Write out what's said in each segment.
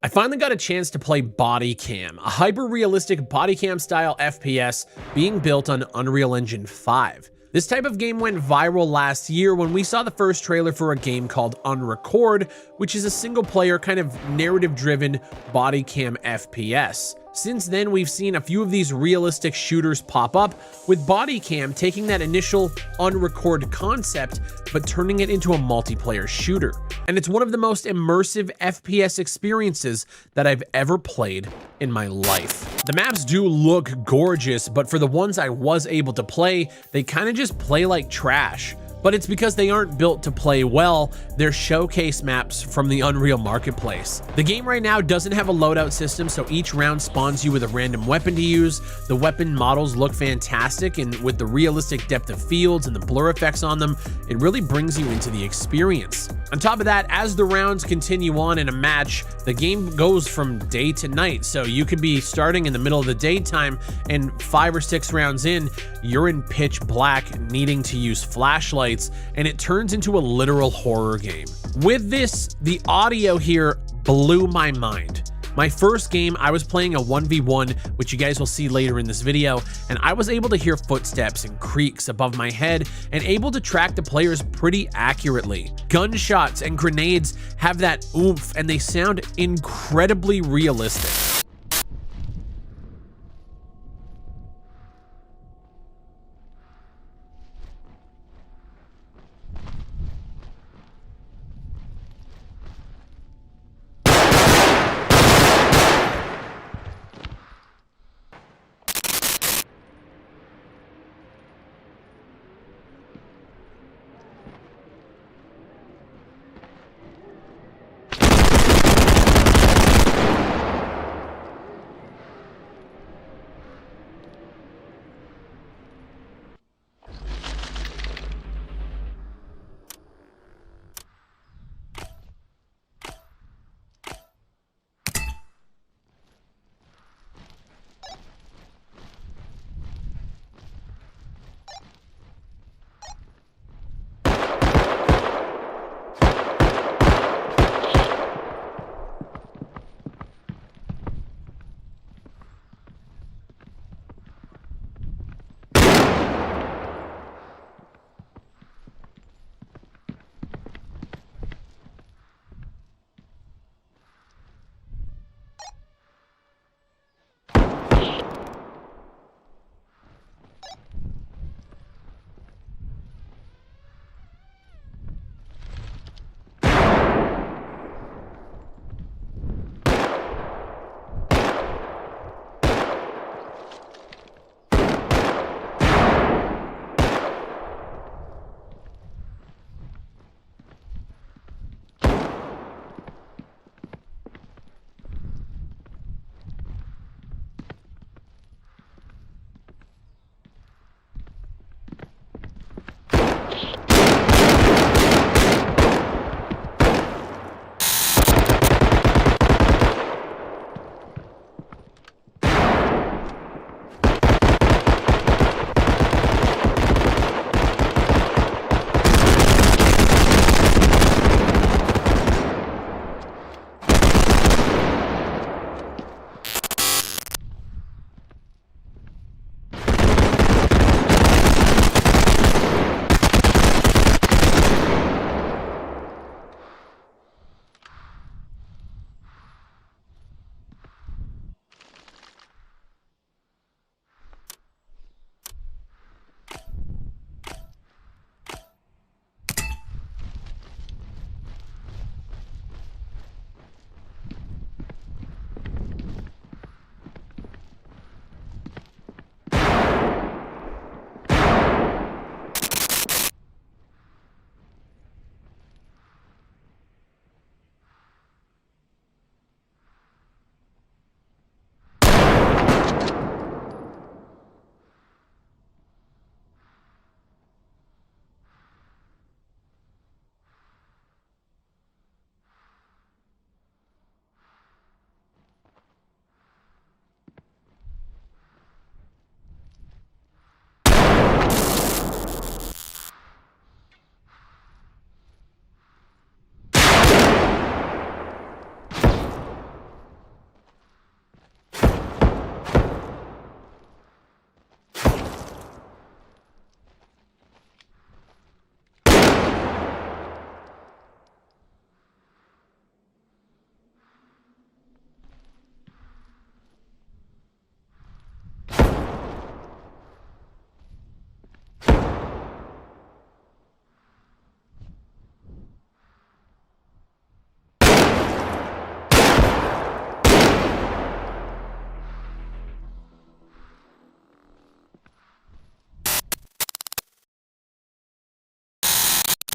I finally got a chance to play Bodycam, a hyper-realistic Bodycam style FPS being built on Unreal Engine 5. This type of game went viral last year when we saw the first trailer for a game called Unrecord, which is a single-player kind of narrative-driven Bodycam FPS. Since then, we've seen a few of these realistic shooters pop up, with Bodycam taking that initial Unrecord concept, but turning it into a multiplayer shooter. And it's one of the most immersive FPS experiences that I've ever played in my life. The maps do look gorgeous, but for the ones I was able to play, they kind of just play like trash. But it's because they aren't built to play well, they're showcase maps from the Unreal Marketplace. The game right now doesn't have a loadout system, so each round spawns you with a random weapon to use. The weapon models look fantastic, and with the realistic depth of fields and the blur effects on them, it really brings you into the experience. On top of that, as the rounds continue on in a match, the game goes from day to night, so you could be starting in the middle of the daytime, and 5 or 6 rounds in, you're in pitch black needing to use flashlights, and it turns into a literal horror game. With this, the audio here blew my mind. My first game, I was playing a 1v1, which you guys will see later in this video, and I was able to hear footsteps and creaks above my head and able to track the players pretty accurately. Gunshots and grenades have that oomph, and they sound incredibly realistic.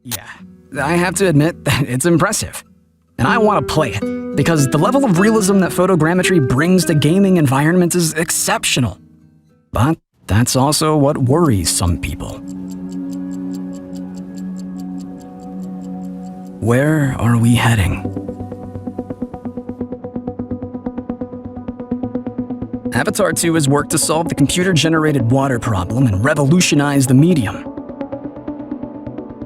Yeah, I have to admit that it's impressive. And I want to play it, because the level of realism that photogrammetry brings to gaming environments is exceptional. But that's also what worries some people. Where are we heading? Avatar 2 has worked to solve the computer-generated water problem and revolutionize the medium.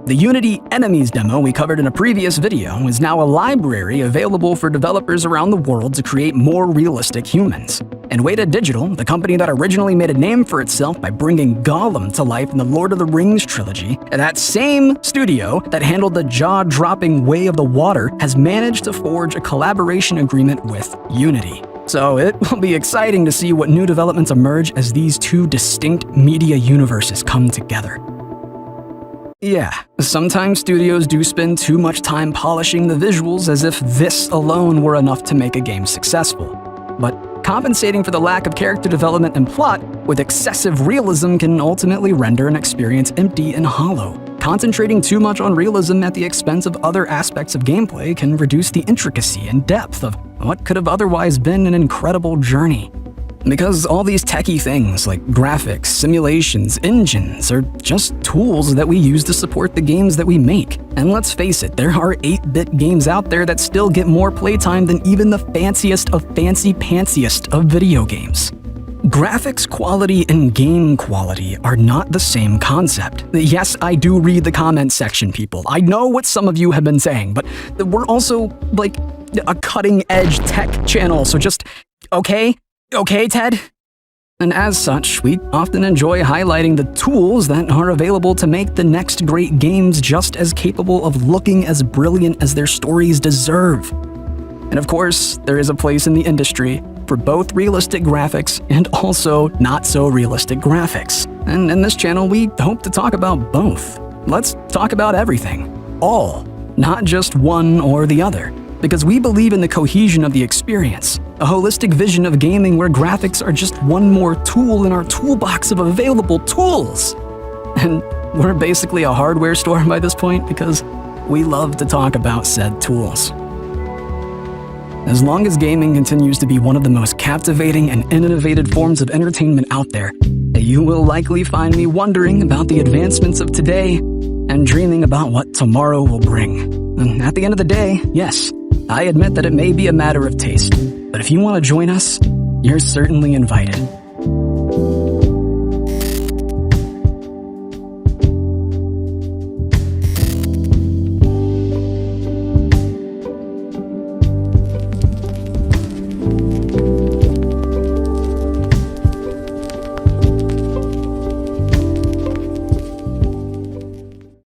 The Unity Enemies demo we covered in a previous video is now a library available for developers around the world to create more realistic humans. And Weta Digital, the company that originally made a name for itself by bringing Gollum to life in the Lord of the Rings trilogy, and that same studio that handled the jaw-dropping Way of the Water, has managed to forge a collaboration agreement with Unity. So it will be exciting to see what new developments emerge as these two distinct media universes come together. Yeah, sometimes studios do spend too much time polishing the visuals as if this alone were enough to make a game successful. But compensating for the lack of character development and plot with excessive realism can ultimately render an experience empty and hollow. Concentrating too much on realism at the expense of other aspects of gameplay can reduce the intricacy and depth of what could have otherwise been an incredible journey. Because all these techie things like graphics, simulations, engines are just tools that we use to support the games that we make. And let's face it, there are 8-bit games out there that still get more playtime than even the fanciest of fancy-pantsiest of video games. Graphics quality and game quality are not the same concept. Yes, I do read the comment section, people. I know what some of you have been saying, but we're also, like, a cutting-edge tech channel, so just, okay? Okay, Ted? And as such, we often enjoy highlighting the tools that are available to make the next great games just as capable of looking as brilliant as their stories deserve. And of course, there is a place in the industry for both realistic graphics and also not-so-realistic graphics. And in this channel, we hope to talk about both. Let's talk about everything. All, not just one or the other. Because we believe in the cohesion of the experience, a holistic vision of gaming where graphics are just one more tool in our toolbox of available tools. And we're basically a hardware store by this point because we love to talk about said tools. As long as gaming continues to be one of the most captivating and innovative forms of entertainment out there, you will likely find me wondering about the advancements of today and dreaming about what tomorrow will bring. And at the end of the day, yes, I admit that it may be a matter of taste, but if you want to join us, you're certainly invited.